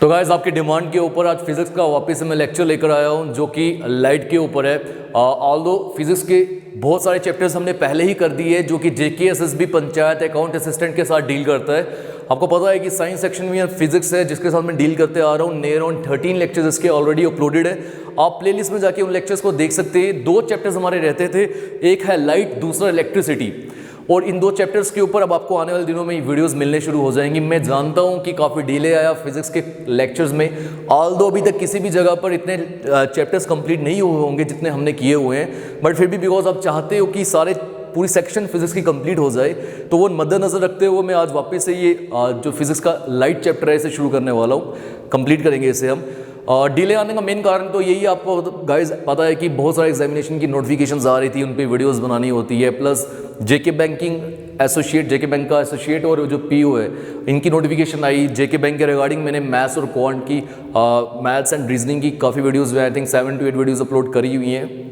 तो गाइस आपकी डिमांड के ऊपर आज फिजिक्स का वापस से मैं लेक्चर लेकर आया हूं जो कि लाइट के ऊपर है। ऑल्दो फिजिक्स के बहुत सारे चैप्टर्स हमने पहले ही कर दिए जो कि जेकेएसएसबी पंचायत अकाउंट असिस्टेंट के साथ डील करता है। आपको पता है कि साइंस सेक्शन में फिजिक्स है जिसके साथ मैं डील करते आ रहा हूँ। नियर ऑन 13 लेक्चर्स इसके ऑलरेडी अपलोडेड है। आप प्लेलिस्ट में जाके उन लेक्चर्स को देख सकते हैं। 2 चैप्टर्स हमारे रहते थे, एक है लाइट, दूसरा इलेक्ट्रिसिटी। और इन 2 चैप्टर्स के ऊपर अब आपको आने वाले दिनों में वीडियोस मिलने शुरू हो जाएंगी। मैं जानता हूं कि काफ़ी डिले आया फिजिक्स के लेक्चर्स में, ऑल्दो अभी तक किसी भी जगह पर इतने चैप्टर्स कंप्लीट नहीं हुए होंगे जितने हमने किए हुए हैं, बट फिर भी बिकॉज आप चाहते हो कि सारे पूरी सेक्शन फिजिक्स की कंप्लीट हो जाए तो वो मद्देनजर रखते हुए मैं आज वापस से ये जो फिजिक्स का लाइट चैप्टर है इसे शुरू करने वाला हूँ। कंप्लीट करेंगे इसे हम। डिले आने का मेन कारण तो यही आपको गाइज पता है कि बहुत सारे एग्जामिनेशन की नोटिफिकेशंस आ रही थी, उन पे वीडियोस बनानी होती है। प्लस जेके बैंकिंग एसोसिएट, जेके बैंक का एसोसिएट और जो पीओ है इनकी नोटिफिकेशन आई। जेके बैंक के रिगार्डिंग मैंने मैथ्स और क्वांट की, मैथ्स एंड रीजनिंग की काफ़ी videos I think 7 to 8 videos upload करी हुई हैं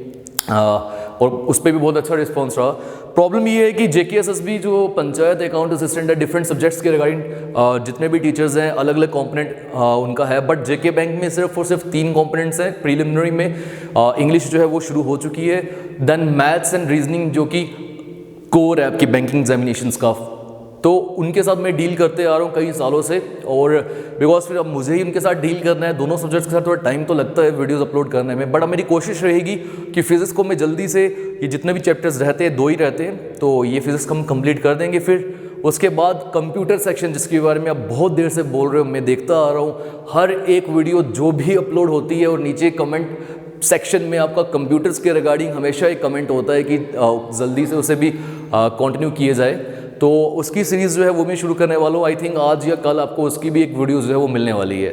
और उस पर भी बहुत अच्छा रिस्पॉन्स रहा। प्रॉब्लम ये है कि जेकेएसएसबी जो पंचायत अकाउंट असिस्टेंट है, डिफरेंट सब्जेक्ट्स के रिगार्डिंग जितने भी टीचर्स हैं अलग अलग कॉम्पोनेंट उनका है, बट जेके बैंक में सिर्फ और सिर्फ 3 कॉम्पोनेंट्स हैं। प्रीलिमिनरी में इंग्लिश जो है वो शुरू हो चुकी है, देन मैथ्स एंड रीजनिंग जो कि कोर है आपकी बैंकिंग एग्जामिनेशंस का, तो उनके साथ मैं डील करते आ रहा हूँ कई सालों से। और बिकॉज फिर अब मुझे ही उनके साथ डील करना है, दोनों सब्जेक्ट्स के साथ थोड़ा टाइम तो लगता है वीडियोस अपलोड करने में, बट अब मेरी कोशिश रहेगी कि फिजिक्स को मैं जल्दी से, ये जितने भी चैप्टर्स रहते हैं 2 ही रहते हैं, तो ये फिजिक्स हम कंप्लीट कर देंगे। फिर उसके बाद कंप्यूटर सेक्शन जिसके बारे में आप बहुत देर से बोल रहे हो, मैं देखता आ रहा हूँ हर एक वीडियो जो भी अपलोड होती है और नीचे कमेंट सेक्शन में आपका कंप्यूटर्स के रिगार्डिंग हमेशा एक कमेंट होता है कि जल्दी से उसे भी कंटिन्यू किए जाए। तो उसकी सीरीज़ जो है वो मैं शुरू करने वाला हूँ। आई थिंक आज या कल आपको उसकी भी एक वीडियो जो है वो मिलने वाली है।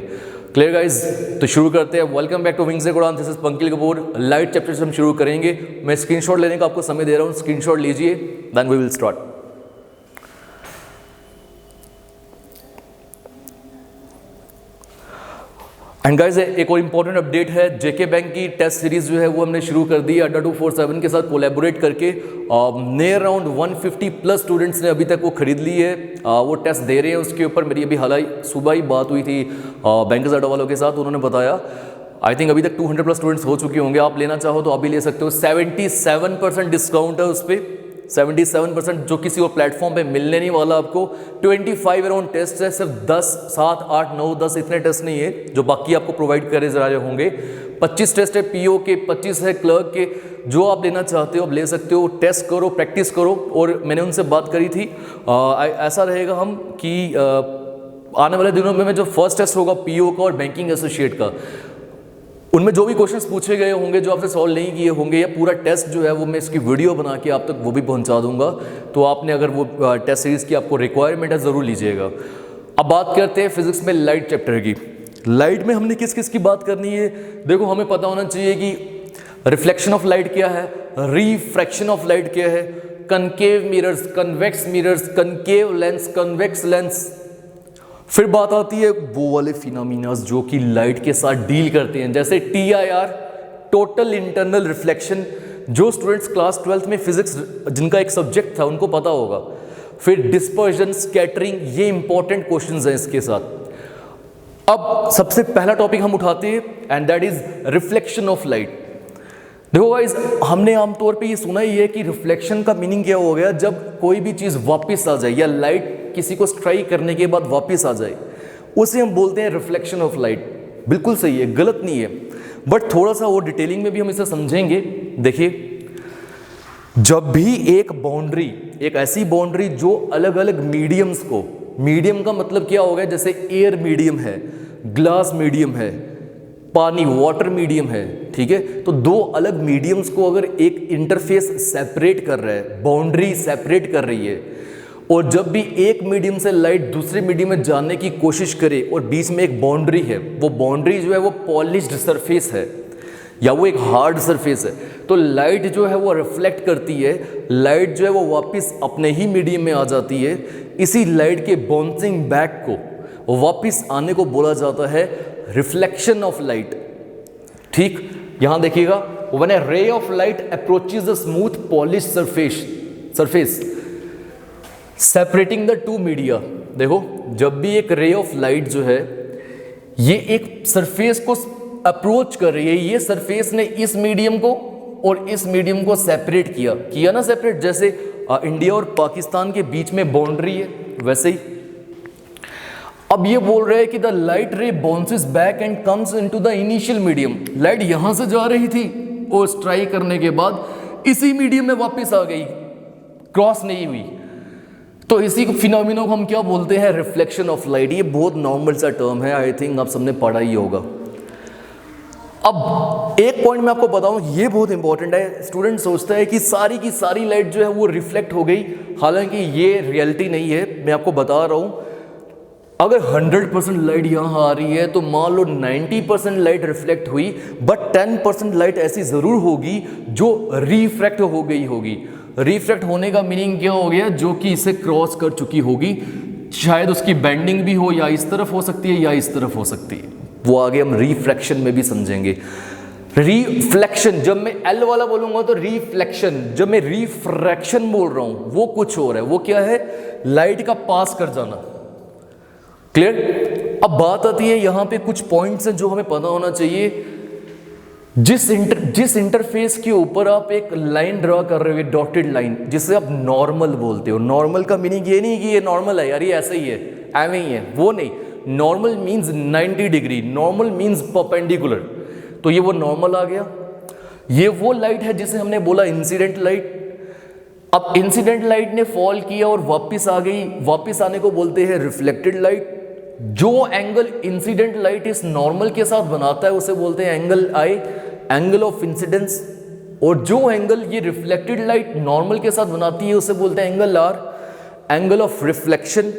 क्लियर गाइज, तो शुरू करते हैं। Welcome back to wings Udaan, this is Pankil Kapoor. Light chapter से हम शुरू करेंगे। मैं स्क्रीनशॉट लेने का आपको समय दे रहा हूँ, स्क्रीनशॉट लीजिए, then we will start. And guys एक और इम्पॉर्टेंट अपडेट है, जेके बैंक की टेस्ट सीरीज जो है वो हमने शुरू कर दी है अड्डा 247 के साथ कोलैबोरेट करके। नियर अराउंड 150 प्लस स्टूडेंट्स ने अभी तक वो खरीद ली है, वो टेस्ट दे रहे हैं उसके ऊपर। मेरी अभी हालांकि सुबह ही बात हुई थी बैंकर्स अड्डा वालों के साथ, उन्होंने बताया आई थिंक अभी तक 200 प्लस स्टूडेंट्स हो चुके होंगे। आप लेना चाहो तो आप भी ले सकते हो। 77% डिस्काउंट है उस पर, 77% जो किसी और प्लेटफॉर्म पे मिलने नहीं वाला आपको। 25 अराउंड टेस्ट है, सिर्फ 10, 7, 8, 9, 10 इतने टेस्ट नहीं है जो बाकी आपको प्रोवाइड करे जा रहे होंगे। 25 टेस्ट है पीओ के, 25 है क्लर्क के। जो आप लेना चाहते हो आप ले सकते हो, टेस्ट करो, प्रैक्टिस करो। और मैंने उनसे बात करी थी, ऐसा रहेगा हम कि आने वाले दिनों में जो फर्स्ट टेस्ट होगा पीओ का और बैंकिंग एसोसिएट का, उनमें जो भी क्वेश्चंस पूछे गए होंगे जो आपसे सॉल्व नहीं किए होंगे, या पूरा टेस्ट जो है वो मैं इसकी वीडियो बना के आप तक वो भी पहुंचा दूंगा। तो आपने अगर वो टेस्ट सीरीज की आपको रिक्वायरमेंट है ज़रूर लीजिएगा। अब बात करते हैं फिजिक्स में लाइट चैप्टर की। लाइट में हमने किस किस की बात करनी है? देखो, हमें पता होना चाहिए कि रिफ्लेक्शन ऑफ लाइट क्या है, रिफ्रैक्शन ऑफ लाइट क्या है, concave mirrors, convex mirrors, concave lens, convex lens. फिर बात आती है वो वाले फिनोमिनास जो कि लाइट के साथ डील करते हैं, जैसे TIR, टोटल इंटरनल रिफ्लेक्शन। जो स्टूडेंट्स क्लास 12th में फिजिक्स जिनका एक सब्जेक्ट था उनको पता होगा। फिर डिस्पर्जन, स्कैटरिंग, ये इंपॉर्टेंट क्वेश्चंस हैं इसके साथ। अब सबसे पहला टॉपिक हम उठाते हैं and that is reflection of light. देखो गाइस, हमने आमतौर पे ये सुना ही है कि रिफ्लेक्शन का मीनिंग क्या हो गया, जब कोई भी चीज़ वापस आ जाए या लाइट किसी को स्ट्राइक करने के बाद वापस आ जाए, उसे हम बोलते हैं रिफ्लेक्शन ऑफ लाइट। बिल्कुल सही है, गलत नहीं है, बट थोड़ा सा और डिटेलिंग में भी हम इसे समझेंगे। देखिए, जब भी एक बाउंड्री, एक ऐसी बाउंड्री जो अलग अलग मीडियम्स को, मीडियम का मतलब क्या हो गया, जैसे एयर मीडियम है, ग्लास मीडियम है, पानी वाटर मीडियम है, ठीक है, तो 2 अलग मीडियम्स को अगर एक इंटरफेस सेपरेट कर रहा है, बाउंड्री सेपरेट कर रही है, और जब भी एक मीडियम से लाइट दूसरे मीडियम में जाने की कोशिश करे और बीच में एक बाउंड्री है, वो बाउंड्री जो है वो पॉलिश्ड सरफेस है या वो एक हार्ड सरफेस है, तो लाइट जो है वो रिफ्लेक्ट करती है, लाइट जो है वो वापस अपने ही मीडियम में आ जाती है। इसी लाइट के बाउंसिंग बैक को, वापस आने को बोला जाता है रिफ्लेक्शन ऑफ लाइट। ठीक, यहां देखिएगा, when A ray of light approaches a smooth polished surface separating the 2 media. देखो, जब भी एक रे ऑफ लाइट जो है ये एक सरफेस को अप्रोच कर रही है, ये सरफेस ने इस मीडियम को और इस मीडियम को सेपरेट किया ना सेपरेट, जैसे इंडिया और पाकिस्तान के बीच में बाउंड्री है वैसे ही। अब ये बोल रहे हैं कि द लाइट रे bounces back and comes into the initial medium. Light यहां से जा रही थी और स्ट्राइक करने के बाद इसी मीडियम में वापस आ गई, क्रॉस नहीं हुई। तो इसी फिनोमिना को हम क्या बोलते हैं, रिफ्लेक्शन ऑफ लाइट। ये बहुत नॉर्मल सा टर्म है, आई थिंक आप सबने पढ़ा ही होगा। अब एक पॉइंट मैं आपको बताऊं, ये बहुत इंपॉर्टेंट है। स्टूडेंट सोचता है कि सारी की सारी लाइट जो है वो रिफ्लेक्ट हो गई, हालांकि ये रियलिटी नहीं है। मैं आपको बता रहा हूं, अगर 100% लाइट यहां आ रही है तो मान लो 90% लाइट रिफ्लेक्ट हुई, बट 10% लाइट ऐसी जरूर होगी जो रिफ्रैक्ट हो गई होगी। रिफ्रैक्ट होने का मीनिंग क्या हो गया, जो कि इसे क्रॉस कर चुकी होगी। शायद उसकी बेंडिंग भी हो, या इस तरफ हो सकती है या इस तरफ हो सकती है, वो आगे हम रिफ्रैक्शन में भी समझेंगे। रिफ्लेक्शन, जब मैं एल वाला बोलूंगा तो रिफ्लेक्शन, जब मैं रिफ्रैक्शन बोल रहा हूं वो कुछ और है। वो क्या है, लाइट का पास कर जाना। क्लियर। अब बात आती है यहां पे कुछ पॉइंट्स हैं जो हमें पता होना चाहिए। जिस इंटरफेस के ऊपर आप एक लाइन ड्रॉ कर रहे हो, डॉटेड लाइन, जिसे आप नॉर्मल बोलते हो। नॉर्मल का मीनिंग ये नहीं कि ये नॉर्मल है यार, ये ऐसे ही है, एवं ही है, वो नहीं। Normal means 90 degree, normal means perpendicular. तो ये वो नॉर्मल आ गया। ये वो लाइट है जिसे हमने बोला इंसिडेंट लाइट। अब इंसिडेंट लाइट ने फॉल किया और वापस आ गई, वापस आने को बोलते हैं रिफ्लेक्टेड लाइट। जो एंगल इंसिडेंट लाइट इस नॉर्मल के साथ बनाता है उसे बोलते हैं angle I, angle of incidence. और जो एंगल ये रिफ्लेक्टेड लाइट नॉर्मल के साथ बनाती है उसे बोलते हैं angle r, angle of reflection.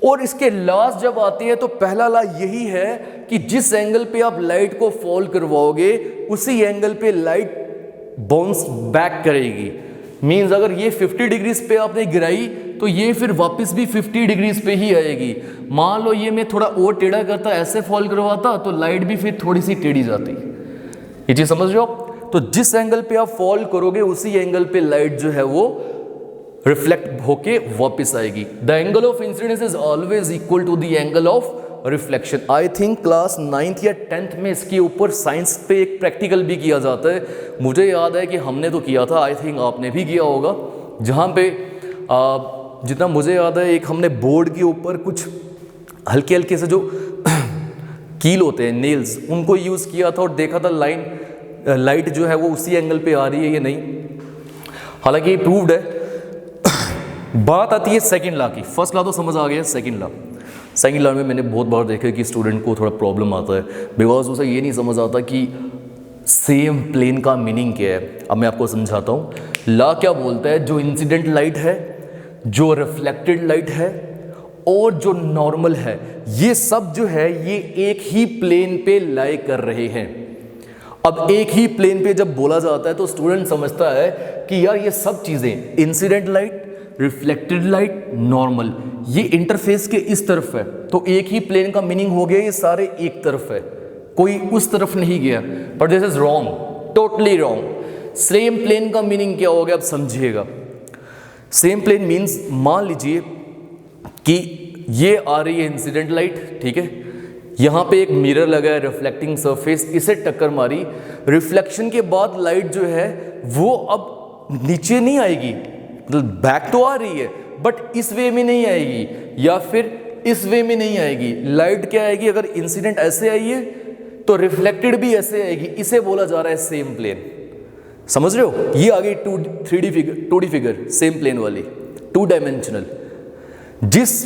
और इसके लॉज जब आती है तो पहला लॉ यही है कि जिस एंगल पे आप लाइट को फॉल करवाओगे उसी एंगल पे लाइट बाउंस बैक करेगी। मीन्स अगर ये 50 डिग्रीज पे आपने गिराई तो ये फिर वापस भी 50 डिग्रीज पे ही आएगी। मान लो ये मैं थोड़ा और टेढ़ा करता, ऐसे फॉल करवाता, तो लाइट भी फिर थोड़ी सी टेढ़ी जाती। ये चीज समझ रहे हो। तो जिस एंगल पे आप फॉल करोगे उसी एंगल पे लाइट जो है वो रिफ्लेक्ट होके वापस आएगी। The angle of incidence is always equal to the angle of reflection. I think class 9th या 10th में इसके ऊपर साइंस पे एक प्रैक्टिकल भी किया जाता है। मुझे याद है कि हमने तो किया था, आई थिंक आपने भी किया होगा। जहाँ पे जितना मुझे याद है, एक हमने बोर्ड के ऊपर कुछ हल्के हल्के से जो कील होते हैं, नेल्स, उनको यूज़ किया था और देखा था लाइट जो है वो उसी एंगल पे आ रही है या नहीं। हालांकि ये प्रूव्ड है। बात आती है सेकंड लॉ की। फर्स्ट लॉ तो समझ आ गया, सेकंड लॉ में मैंने बहुत बार देखा कि स्टूडेंट को थोड़ा प्रॉब्लम आता है, बिकॉज उसे ये नहीं समझ आता कि सेम प्लेन का मीनिंग क्या है। अब मैं आपको समझाता हूँ। लॉ क्या बोलता है, जो इंसिडेंट लाइट है, जो रिफ्लेक्टेड लाइट है और जो नॉर्मल है, ये सब जो है ये एक ही प्लेन पे लाई कर रहे हैं। अब एक ही प्लेन पे जब बोला जाता है तो स्टूडेंट समझता है कि यार ये सब चीज़ें, incident light, reflected light, normal, ये इंटरफेस के इस तरफ है, तो एक ही प्लेन का मीनिंग हो गया ये सारे एक तरफ है, कोई उस तरफ नहीं गया। But this is wrong, totally wrong. Same plane का मीनिंग क्या हो गया, आप समझिएगा। सेम प्लेन मीन्स, मान लीजिए कि ये आ रही है इंसिडेंट लाइट, ठीक है, यहाँ पे एक मिरर लगा है, रिफ्लेक्टिंग सरफेस, इसे टक्कर मारी, रिफ्लेक्शन के बाद लाइट जो है वो अब नीचे नहीं आएगी, मतलब बैक तो आ रही है बट इस वे में नहीं आएगी या फिर इस वे में नहीं आएगी। लाइट क्या आएगी, अगर इंसिडेंट ऐसे आई है तो रिफ्लेक्टेड भी ऐसे आएगी। इसे बोला जा रहा है सेम प्लेन। समझ रहे हो, ये आ गई 2D फिगर, सेम प्लेन वाली, 2 डायमेंशनल। जिस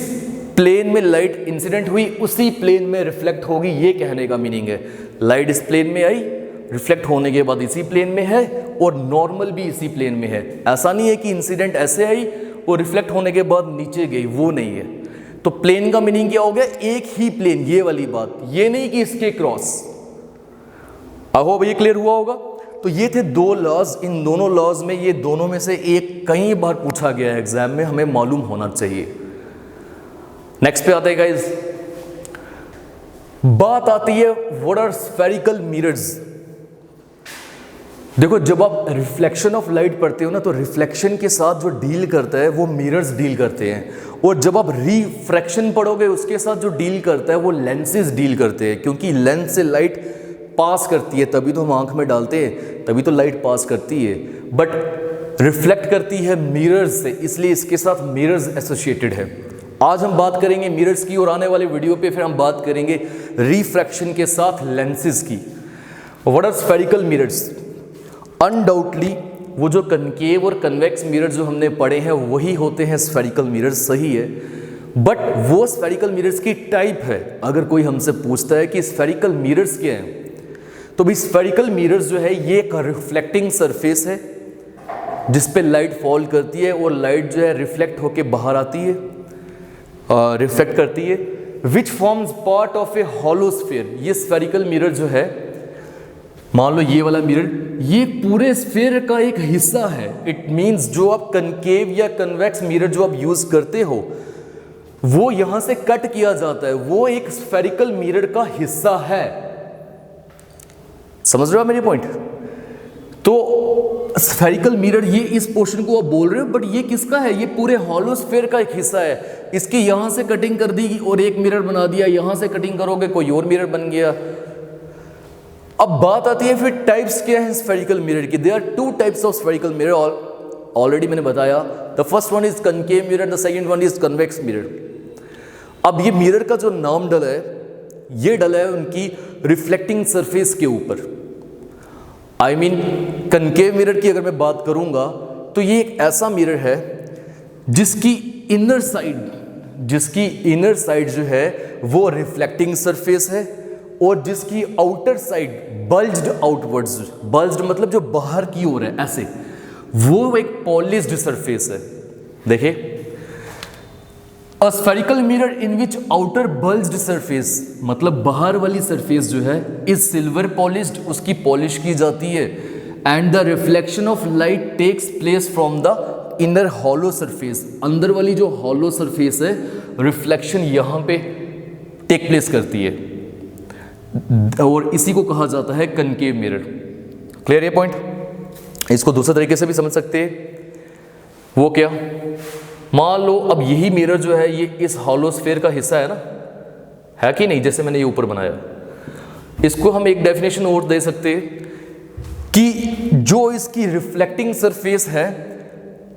प्लेन में लाइट इंसिडेंट हुई उसी प्लेन में रिफ्लेक्ट होगी, ये कहने का मीनिंग है। लाइट इस प्लेन में आई, रिफ्लेक्ट होने के बाद इसी प्लेन में है और नॉर्मल भी इसी प्लेन में है। ऐसा नहीं है कि इंसिडेंट ऐसे आई और रिफ्लेक्ट होने के बाद नीचे गई, वो नहीं है। तो प्लेन का मीनिंग क्या हो गया, एक ही प्लेन, ये वाली बात, ये नहीं कि इसके क्रॉस। आई होप ये क्लियर हुआ होगा। तो ये थे 2 लॉज। इन दोनों लॉज में, ये दोनों में से एक कई बार पूछा गया है एग्जाम में, हमें मालूम होना चाहिए। नेक्स्ट पे आते हैं गाइस, बात आती है व्हाट आर स्फेरिकल मिरर्स। देखो, जब आप रिफ्लेक्शन ऑफ लाइट पढ़ते हो ना, तो रिफ्लेक्शन के साथ जो डील करता है वो मिरर्स डील करते हैं, और जब आप रिफ्रैक्शन पढ़ोगे उसके साथ जो डील करता है वो लेंसेज डील करते हैं, क्योंकि लेंस से लाइट पास करती है, तभी तो हम आंख में डालते हैं, तभी तो लाइट पास करती है, बट रिफ्लेक्ट करती है मिरर्स से, इसलिए इसके साथ मिरर्स एसोसिएटेड है। आज हम बात करेंगे मिरर्स की, और आने वाले वीडियो पे फिर हम बात करेंगे रिफ्रैक्शन के साथ लेंसेज की। What are spherical mirrors? Undoubtedly वो जो कनकेव और कन्वेक्स मिरर्स जो हमने पढ़े हैं वही होते हैं स्फेरिकल मिरर्स, सही है, बट वो स्फेरिकल मिरर्स की टाइप है। अगर कोई हमसे पूछता है कि स्फेरिकल मिरर्स क्या हैं, तो भी स्फेरिकल मिरर्स जो है ये एक रिफ्लेक्टिंग सरफेस है जिस पे लाइट फॉल करती है, और लाइट जो है रिफ्लेक्ट होके बाहर आती है, रिफ्लेक्ट करती है, which forms part of A hollow sphere. ये स्फेरिकल मिरर जो है, मान लो ये वाला मिरर, ये पूरे स्फीयर का एक हिस्सा है। इट मींस जो आप कनकेव या कन्वेक्स मिरर जो आप यूज करते हो वो यहां से कट किया जाता है, वो एक स्फेरिकल मिरर का हिस्सा है। समझ रहे हो मेरी पॉइंट? तो स्फेरिकल मिरर, ये इस पोर्शन को आप बोल रहे हो, बट ये किसका है? ये पूरे हॉलो स्फीयर का एक हिस्सा है। इसकी यहां से कटिंग कर दी और एक मिरर बना दिया, यहां से कटिंग करोगे कोई और मिरर बन गया। अब बात आती है फिर टाइप्स क्या है स्फेरिकल मिरर की। There are two types of spherical mirror, already मैंने बताया। The first one is concave mirror, the second one is convex mirror. अब ये मिरर का जो नाम डला है, ये डला है उनकी रिफ्लेक्टिंग सरफेस के ऊपर। आई मीन कनकेव मिरर की अगर मैं बात करूंगा तो ये एक ऐसा मिरर है जिसकी इनर साइड जो है वो रिफ्लेक्टिंग सरफेस है, और जिसकी outer side bulged outwards, bulged मतलब जो बाहर की ओर है ऐसे, वो एक पॉलिश्ड सरफेस है। देखिए, a spherical mirror in which outer bulged surface, मतलब बाहर वाली सरफेस जो है इज सिल्वर पॉलिश्ड, उसकी पॉलिश की जाती है, and the reflection of light takes place from the inner hollow surface. अंदर वाली जो हॉलो सरफेस है, रिफ्लेक्शन यहां पे टेक प्लेस करती है, और इसी को कहा जाता है कनकेव मिरर। क्लियर ये पॉइंट? इसको दूसरे तरीके से भी समझ सकते हैं। वो क्या, मान लो अब यही मिरर जो है ये इस हॉलो स्फीयर का हिस्सा है ना, है कि नहीं? जैसे मैंने ये ऊपर बनाया, इसको हम एक डेफिनेशन और दे सकते हैं कि जो इसकी रिफ्लेक्टिंग सरफेस है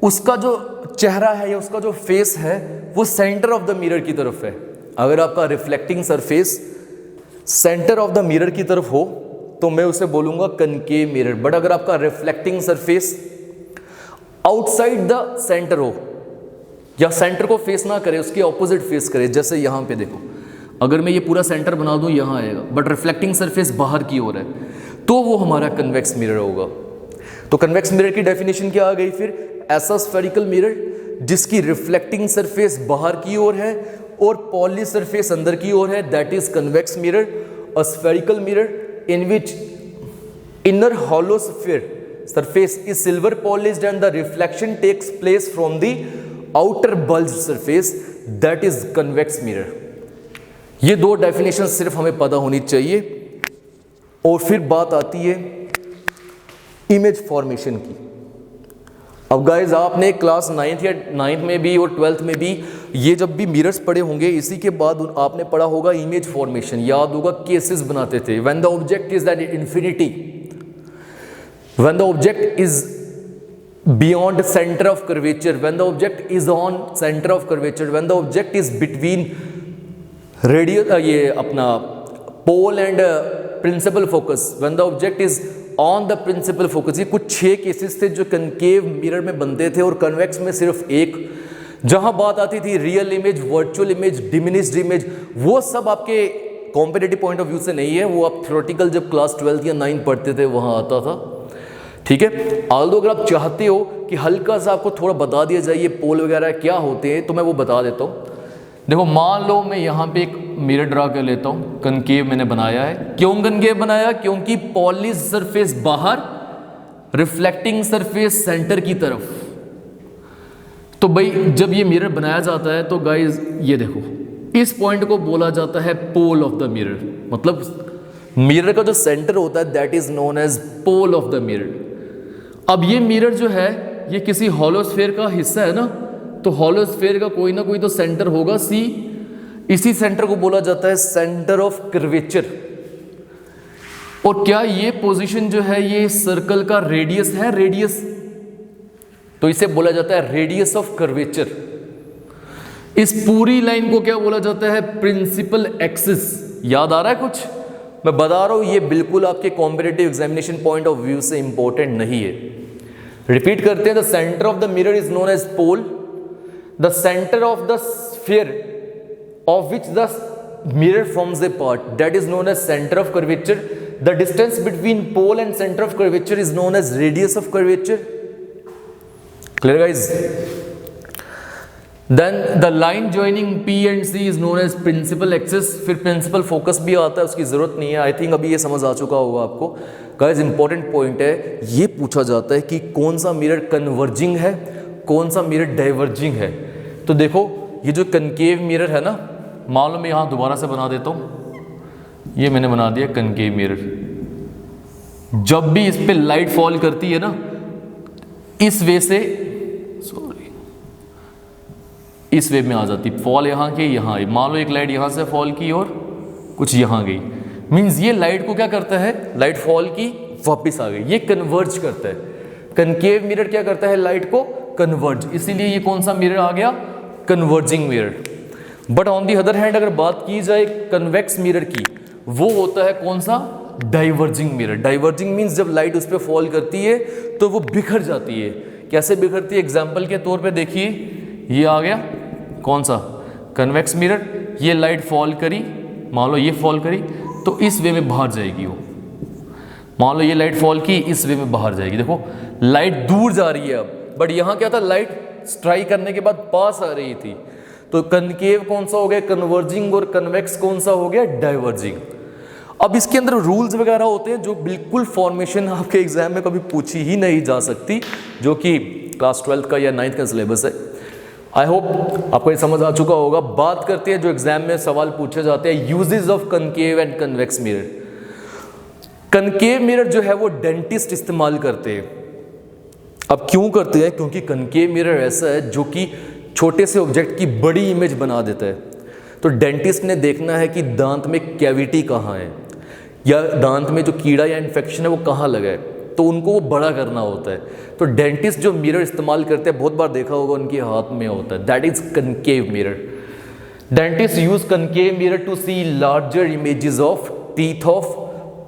उसका जो चेहरा है या उसका जो फेस है वो सेंटर ऑफ द मिरर की तरफ है। अगर आपका reflecting surface centre of the mirror की तरफ हो तो मैं उसे बोलूंगा कनकेव मिरर, बट अगर आपका reflecting surface outside the centre हो या सेंटर को फेस ना करे, उसके ऑपोजिट फेस करे, जैसे यहां पे देखो, अगर मैं ये पूरा सेंटर बना दूं यहां आएगा, बट रिफ्लेक्टिंग सरफेस बाहर की ओर है, तो वो हमारा कन्वेक्स मिरर होगा। तो कन्वेक्स मिरर की डेफिनेशन क्या आ गई फिर? ऐसा स्फेरिकल मिरर जिसकी रिफ्लेक्टिंग सरफेस बाहर की ओर है और पॉलिश सरफेस अंदर की ओर है, that is convex mirror. A spherical mirror in which inner hollow sphere surface is silver polished and the reflection takes place from the outer bulged surface, that is convex mirror. ये दो definition सिर्फ हमें पता होनी चाहिए। और फिर बात आती है इमेज फॉर्मेशन की। अब गाइज, आपने क्लास 9th में भी और 12th में भी ये जब भी मिरर्स पढ़े होंगे, इसी के बाद आपने पढ़ा होगा इमेज फॉर्मेशन, याद होगा केसेस बनाते थे। When the object is at infinity, when the object is beyond centre of curvature, when the object is on centre of curvature, when the object is between radial ये अपना pole and principal focus, when the object is on the principal focus. ये कुछ 6 cases थे जो concave mirror में बनते थे, और कन्वेक्स में सिर्फ एक। जहां बात आती थी real image, virtual image, diminished image, वो सब आपके कॉम्पिटिटिव पॉइंट ऑफ व्यू से नहीं है, वो आप थ्योरेटिकल जब क्लास 12th या 9th पढ़ते थे वहां आता था। ठीक है, आल्दो अगर आप चाहते हो कि हल्का सा आपको थोड़ा बता दिया जाए ये पोल वगैरह क्या होते हैं, तो मैं वो बता देता हूँ। देखो, मान लो मैं यहाँ पे एक मिरर ड्रा कर लेता हूँ, कनकेव मैंने बनाया है। क्यों कनकेव बनाया? क्योंकि पॉलिश सरफेस बाहर, रिफ्लेक्टिंग सरफेस सेंटर की तरफ। तो भाई जब ये मिरर बनाया जाता है तो गाइज ये देखो, इस पॉइंट को बोला जाता है पोल ऑफ द मिरर। मतलब मिरर का जो सेंटर होता है that is known as pole of the mirror. अब ये मिरर जो है ये किसी हॉलोस्फेयर का हिस्सा है ना, तो हॉलोस्फेयर का कोई ना कोई तो सेंटर होगा सी, इसी सेंटर को बोला जाता है सेंटर ऑफ कर्वेचर। और क्या ये पोजीशन जो है ये सर्कल का रेडियस है, रेडियस, तो इसे बोला जाता है रेडियस ऑफ कर्वेचर। इस पूरी लाइन को क्या बोला जाता है, प्रिंसिपल एक्सिस। याद आ रहा है कुछ? मैं बता रहा हूं ये बिल्कुल आपके competitive examination point of view से इंपॉर्टेंट नहीं है। रिपीट करते हैं, the centre of the mirror is known as pole, the centre of the sphere of which the mirror forms a part, that is known as center of curvature. The distance between pole and center of curvature is known as radius of curvature. Clear guys? Then the line joining P and C is known as principal axis. फिर principal focus भी आता है, उसकी जरूरत नहीं है, I think अभी ये समझ आ चुका होगा आपको। गाइस इंपॉर्टेंट पॉइंट है, ये पूछा जाता है कि कौन सा मिरर कन्वर्जिंग है, कौन सा मिरर डाइवर्जिंग है। तो देखो ये जो कनकेव मिरर है ना, मान लो मैं यहाँ दोबारा से बना देता हूँ, ये मैंने बना दिया कनकेव मिरर। जब भी इस पे लाइट फॉल करती है ना, इस वे से, सॉरी, इस वे में आ जाती, फॉल यहाँ की यहाँ आई। मान लो एक लाइट यहाँ से फॉल की और कुछ यहाँ गई, मीन्स ये लाइट को क्या करता है, लाइट फॉल की वापस आ गई, ये कन्वर्ज करता है। कनकेव मिरर क्या करता है, लाइट को कन्वर्ज, इसीलिए ये कौन सा मिरर आ गया, converging mirror. But on the other hand अगर बात की जाए कन्वेक्स मिरर की, वो होता है कौन सा, डाइवर्जिंग मिरर। डाइवर्जिंग मींस जब लाइट उस पर फॉल करती है तो वो बिखर जाती है। कैसे बिखरती है, एग्जांपल के तौर पे देखिए, ये आ गया कौन सा, कन्वेक्स मिरर। ये लाइट फॉल करी, मान लो ये फॉल करी, तो इस वे में बाहर जाएगी वो। मान लो ये लाइट फॉल की, इस वे में बाहर जाएगी। देखो लाइट दूर जा रही है अब, बट यहाँ क्या था, लाइट स्ट्राइक करने के बाद पास आ रही थी। तो कनकेव कौन सा हो गया, कन्वर्जिंग, और कन्वेक्स कौन सा हो गया, डाइवर्जिंग। अब इसके अंदर रूल्स वगैरह होते हैं जो बिल्कुल फॉर्मेशन आपके एग्जाम में कभी पूछी ही नहीं जा सकती, जो कि क्लास 12 का या 9th का सिलेबस है। आई होप आपको ये समझ आ चुका होगा। बात करते हैं जो एग्जाम में सवाल पूछे जाते हैं, uses of concave and convex mirror. Concave mirror जो है वो डेंटिस्ट इस्तेमाल करते हैं। अब क्यों करते हैं, क्योंकि कनकेव मिरर ऐसा है जो कि छोटे से ऑब्जेक्ट की बड़ी इमेज बना देता है। तो डेंटिस्ट ने देखना है कि दांत में कैविटी कहाँ है, या दांत में जो कीड़ा या इन्फेक्शन है वो कहाँ लगा है, तो उनको वो बड़ा करना होता है। तो डेंटिस्ट जो मिरर इस्तेमाल करते हैं, बहुत बार देखा होगा उनके हाथ में होता है, that is concave mirror. Dentist use concave mirror to see larger images of teeth of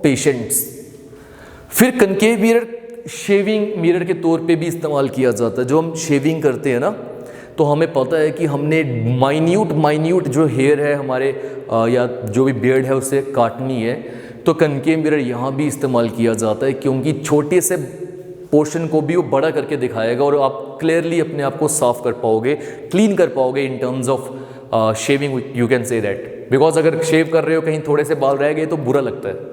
patients. फिर कनकेव मिरर शेविंग मिरर के तौर पे भी इस्तेमाल किया जाता है। जो हम शेविंग करते हैं ना, तो हमें पता है कि हमने माइन्यूट जो हेयर है हमारे या जो भी बियर्ड है उसे काटनी है, तो कनकेव मिरर यहाँ भी इस्तेमाल किया जाता है, क्योंकि छोटे से पोर्शन को भी वो बड़ा करके दिखाएगा और आप क्लियरली अपने आप को साफ कर पाओगे, क्लीन कर पाओगे in terms of shaving, you can say that. Because अगर शेव कर रहे हो कहीं थोड़े से बाल रह गए तो बुरा लगता है।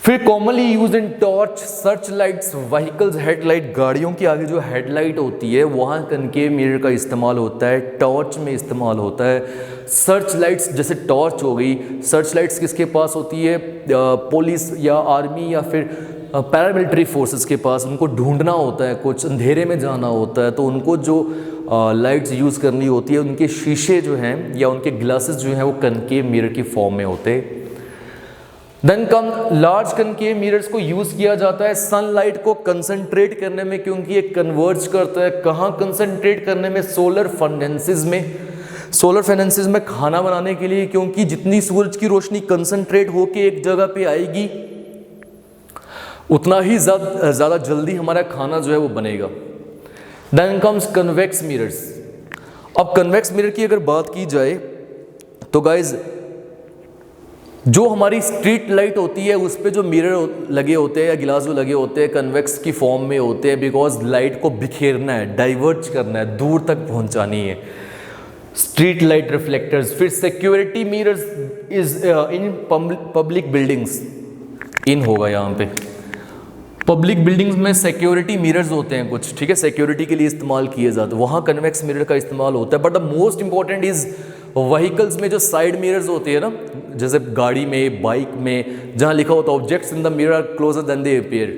फिर commonly use in torch, search lights, vehicles, headlight, गाड़ियों के आगे जो हेडलाइट होती है वहाँ कनकेव मिरर का इस्तेमाल होता है, टॉर्च में इस्तेमाल होता है। सर्च लाइट्स जैसे टॉर्च हो गई, सर्च लाइट्स किसके पास होती है, पुलिस या आर्मी या फिर पैरामिलिट्री फोर्सेस के पास, उनको ढूंढना होता है, कुछ अंधेरे में जाना होता है, तो उनको जो लाइट्स यूज़ करनी होती है, उनके शीशे जो हैं या उनके ग्लासेस जो हैं वो कनकेव मिरर की फॉर्म में होते हैं। देन लार्ज कनकेव मिरर्स को यूज़ किया जाता है सनलाइट को कंसंट्रेट करने में, क्योंकि ये कन्वर्ज करता है। कहाँ कंसंट्रेट करने में, सोलर फर्नेसेस में। सोलर फर्नेसेस में खाना बनाने के लिए, क्योंकि जितनी सूरज की रोशनी कंसंट्रेट होके एक जगह पे आएगी उतना ही ज़्यादा जल्दी हमारा खाना जो है वो बनेगा। Then comes convex mirrors. अब कन्वेक्स मिरर की अगर बात की जाए तो गाइज जो हमारी स्ट्रीट लाइट होती है उस पे जो मिरर लगे होते हैं या गिलास जो लगे होते हैं कन्वेक्स की फॉर्म में होते हैं, बिकॉज लाइट को बिखेरना है, डाइवर्ज करना है, दूर तक पहुंचानी है। Street light reflectors. फिर security mirrors is in public buildings, इन होगा यहाँ पे। पब्लिक बिल्डिंग्स में सिक्योरिटी मिरर्स होते हैं कुछ, ठीक है, सिक्योरिटी के लिए इस्तेमाल किए जाते हैं, वहाँ कन्वेक्स मिरर का इस्तेमाल होता है। But the most important is vehicles में जो साइड मिरर्स होते हैं ना, जैसे गाड़ी में, बाइक में, जहाँ लिखा होता है objects in the mirror are closer than they appear,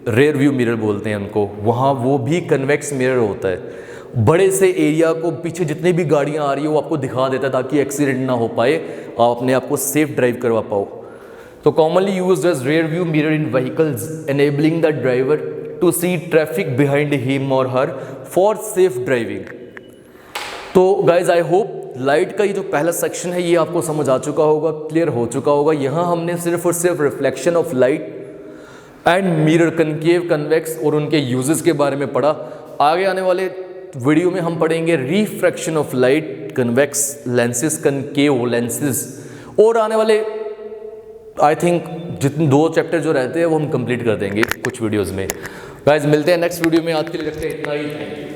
rear view mirror बोलते हैं उनको, वहाँ वो भी कन्वेक्स मिरर होता है। बड़े से एरिया को पीछे जितनी भी गाड़ियाँ आ रही है वो आपको दिखा देता है ताकि एक्सीडेंट ना हो पाए, आप अपने आप को सेफ ड्राइव करवा पाओ। तो commonly used as rear view mirror in vehicles enabling the driver to see traffic behind him or her for safe driving. तो गाइज आई होप लाइट का ये जो पहला सेक्शन है ये आपको समझ आ चुका होगा, क्लियर हो चुका होगा। यहाँ हमने सिर्फ और सिर्फ reflection of light and mirror, concave, convex और उनके यूजेस के बारे में पढ़ा। आगे आने वाले वीडियो में हम पढ़ेंगे refraction of light, convex lenses, concave lenses, और आने वाले आई थिंक जितने 2 चैप्टर जो रहते हैं वो हम कंप्लीट कर देंगे कुछ वीडियोस में। गाइस मिलते हैं नेक्स्ट वीडियो में, आज के लिए रखते हैं इतना ही। Thank you.